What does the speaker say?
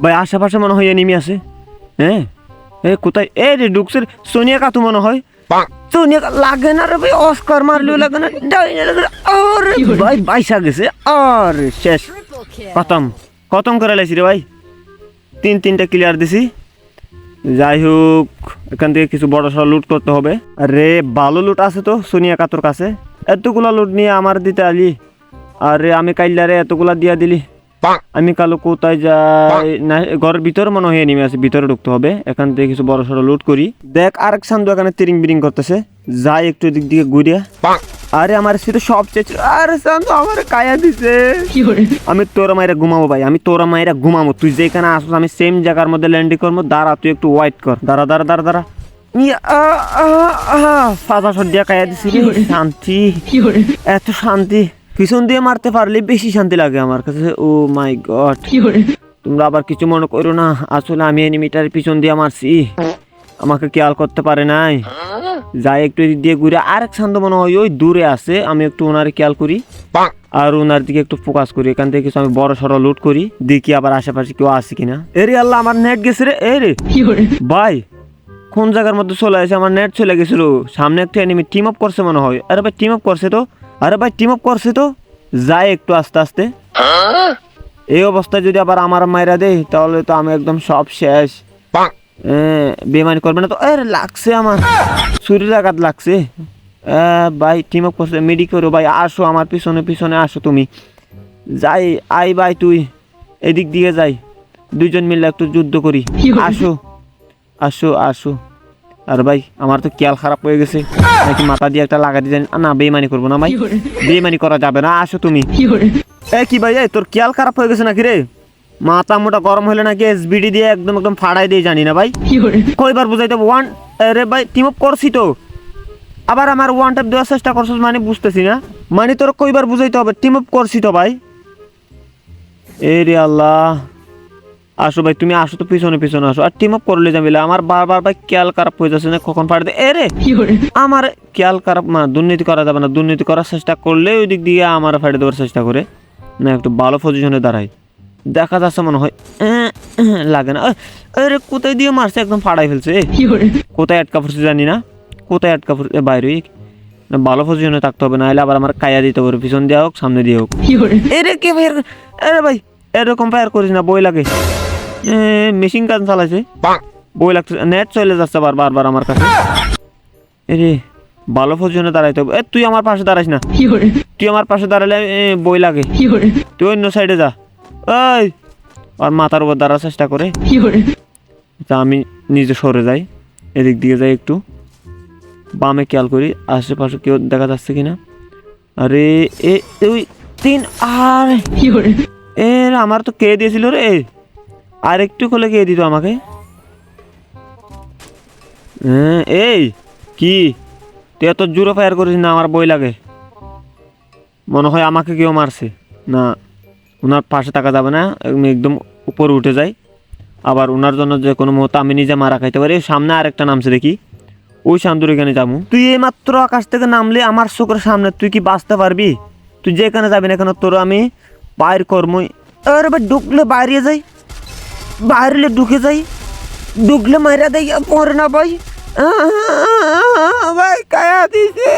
ভাই আশেপাশে মনে হয় এনিমি আছে। হ্যাঁ এ কোথায় এ রে ঢুকছে রে। সোনিয়া কাতু মনে হয়। সোনিয়া লাগে না রে ভাই, অস্কার মারলেও লাগে না, ডাইনে লাগে না। আরে ভাই বাইসা গেছে। আর শেষ, খতম খতম করে লাইছি রে ভাই। তিনটা ক্লিয়ার দিছি। যাই হোক, এখান থেকে কিছু বড় সড় লুট করতে হবে। আরে ভালো লুট আছে তো সোনিয়া কাতুর কাছে। এতগুলা লুট নিয়ে আমার দিতে আলি। আরে আমি কাইলারে এতগুলা দিয়া দিলি। আমি কালো কোথায় যাই না, ঘরের ভিতরে মনে হয় নেমে আছে, ভিতরে ঢুকতে হবে। এখান থেকে কিছু বড় সড়ো লুট করি। দেখ আরেক সান্দু এখানে তিরিং বিরিং করতেছে, যাই একটু এদিক দিকে ঘুরিয়া। আরে আমার সাথে সব চেয়েছে। আরে সান্দু আমার কায়া দিছে। আমি তোরা মায়েরা ঘুমাবো ভাই, আমি তোরা মায়েরা ঘুমাবো। তুই যেখানে আসছিস আমি সেম জায়গার মধ্যে ল্যান্ডিং করবো। দাঁড়া তুই একটু ওয়েট কর, দাঁড়া দাঁড়া দাঁড়া দাঁড়া। ফাঁসা সর্দিয়া কায়া দিছি রে। শান্তি, এত শান্তি। পিছন দিয়ে মারতে পারলে বেশি শান্তি লাগে আমার কাছে। ও মাই গড, তোমরা আবার কিছু মনে করো না, আসলে আমি এনিমিটার পিছন দিয়ে মারছি, আমাকে খেয়াল করতে পারে নাই। যাই একটু এদিক দিয়ে ঘুরে। আরেক শান্ত মনে হয় ওই দূরে আছে, আমি একটু ওনার খেয়াল করি আর ওনার দিকে একটু ফোকাস করি। এখান থেকে কিছু আমি বড় সড়ো লুট করি, দেখি আবার আশেপাশে কেউ আছে কিনা। এরে আল্লাহ, আমার নেট গেছে রে। এ রে ভাই, কোন জায়গার মধ্যে চলে আসে, আমার নেট চলে গেছিল। সামনে একটা এনিমি টিম আপ করছে মনে হয়। আরে ভাই টিম আপ করছে তো, আরে ভাই টিম আপ করছে তো। যাই একটু আস্তে আস্তে। এই অবস্থায় যদি আবার আমার মায়েরা দেয় তাহলে তো আমি একদম সব শেষ। বেমানি করবে না তো। আরে লাগছে আমার শরীর আঘাত লাগছে। ভাই টিম আপ করছে, মেডি করো ভাই, আসো আমার পিছনে পিছনে আসো তুমি। যাই আই ভাই, তুই এদিক দিয়ে যাই, দুইজন মিলে একটু যুদ্ধ করি। আসো আসো আসো। আর ভাই আমার তো খেয়াল খারাপ হয়ে গেছে, নাকি মাথা দিয়ে একটা লাগাতে জানি না। বেইমানি করবো না ভাই, বেইমানি করা যাবে না। আসো তুমি। কি ভাই, তোর খেয়াল খারাপ হয়ে গেছে নাকি রে? মাথা মোটা গরম হলে নাকি এসবিডি দিয়ে একদম একদম ফাড়াই দিয়ে জানি না ভাই। কয়বার বুঝাইতে ওয়ান। আরে ভাই টিম আপ করছি তো, আবার আমার ওয়ান ট্যাপ দেওয়ার চেষ্টা করছিস মানে বুঝতেছি না। মানে তোর কয়বার বুঝাইতে হবে, টিম আপ করছি তো ভাই। এ রে আল্লাহ, আসো ভাই তুমি আসো তো, পিছনে পিছনে আসো। আর টিম আপ করলে যাবিলা। আমার বারবার ভাই খেয়াল খারাপ হয়ে যাচ্ছে না, কখন ফাড়ে দেয়। এ রে আমার খেয়াল খারাপ। না দুর্নীতি করা যাবে না, দুর্নীতি করার চেষ্টা করলে ওই দিক দিয়ে আমার ফাড়ে দেওয়ার চেষ্টা করে না। একটু ভালো পজিশনে দাঁড়াই, দেখা যাচ্ছে মনে হয় লাগে না। আরে কোথায় দিয়ে মারছে, একদম ফাড়াই ফেলছে। কোথায় আটকা পড়ছে জানি না, কোথায় আটকা পড়ছে। বাইরে ভালো পজিশনে থাকতে হবে, না হলে আবার আমার কায়া দিতে পারে, পিছন দিয়ে হোক সামনে দিয়ে হোক। এরে কে ভাই, আরে ভাই এরকম ফায়ার করিস না, বই লাগে। মেশিন গান চালাইছে, বই লাগছে। নেট চলে যাচ্ছে বারবার আমার কাছে। এরে ভালো পজিশনে দাঁড়াইতে হবে। তুই আমার পাশে দাঁড়াইস না, তুই আমার পাশে দাঁড়ালে বই লাগে। তুই অন্য সাইডে যা। ওই আর মাথার উপর দাঁড়ার চেষ্টা করে। তা আমি নিজে সরে যাই, এদিক দিকে যাই, একটু বামে খেয়াল করি আশেপাশে কেউ দেখা যাচ্ছে কিনা। আরে ওই তিন। আর আমার তো কে দিয়েছিল রে, আর একটু খুলে কে দিত আমাকে। এই কি তুই এত জোরে ফায়ার করিস না, আমার বই লাগে। মনে হয় আমাকে কেউ মারছে। না, ওনার পাশে থাকা যাবে না, একদম উপরে উঠে যাই। আবার ওনার জন্য যে কোনো মুহূর্তে আমি নিজে মারা খাইতে পারি। সামনে আরেকটা নামছে দেখি, ওই শান্তর এখানে যাবো। তুই এই মাত্র আকাশ থেকে নামলে আমার চোখের সামনে, তুই কি বাঁচতে পারবি? তুই যেখানে যাবি না কেন তোর আমি বাইর কর্মই। আরে ভাই ঢুকলে বাইরে যাই, বাইরে ঢুকে যাই, ঢুকলে মাইরা দেয় পরে না ভাই। ভাই কায়া দিছে।